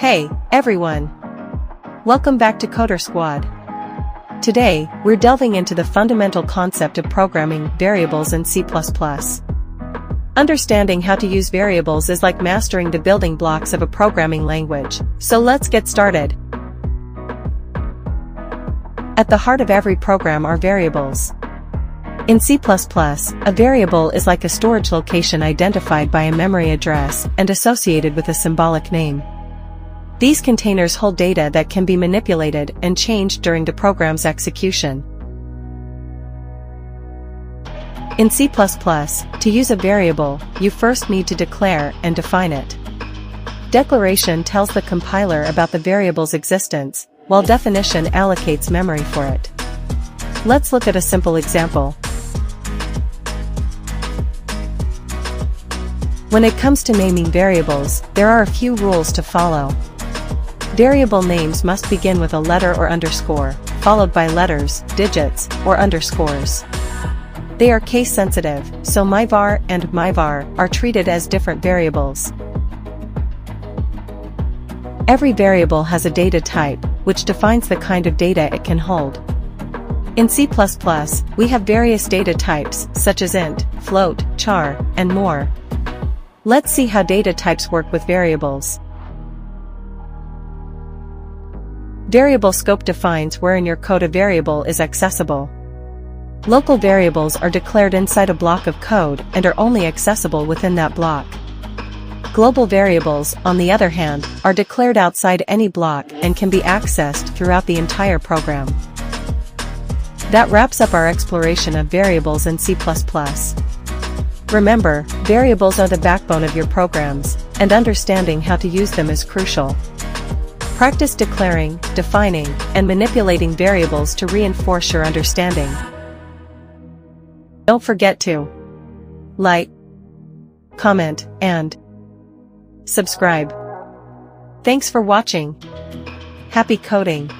Hey, everyone! Welcome back to Coder Squad. Today, we're delving into the fundamental concept of programming variables in C++. Understanding how to use variables is like mastering the building blocks of a programming language, so let's get started. At the heart of every program are variables. In C++, a variable is like a storage location identified by a memory address and associated with a symbolic name. These containers hold data that can be manipulated and changed during the program's execution. In C++, to use a variable, you first need to declare and define it. Declaration tells the compiler about the variable's existence, while definition allocates memory for it. Let's look at a simple example. When it comes to naming variables, there are a few rules to follow. Variable names must begin with a letter or underscore, followed by letters, digits, or underscores. They are case-sensitive, so myvar and myvar are treated as different variables. Every variable has a data type, which defines the kind of data it can hold. In C++, we have various data types, such as int, float, char, and more. Let's see how data types work with variables. Variable scope defines where in your code a variable is accessible. Local variables are declared inside a block of code and are only accessible within that block. Global variables, on the other hand, are declared outside any block and can be accessed throughout the entire program. That wraps up our exploration of variables in C++. Remember, variables are the backbone of your programs, and understanding how to use them is crucial. Practice declaring, defining, and manipulating variables to reinforce your understanding. Don't forget to like, comment, and subscribe. Thanks for watching. Happy coding!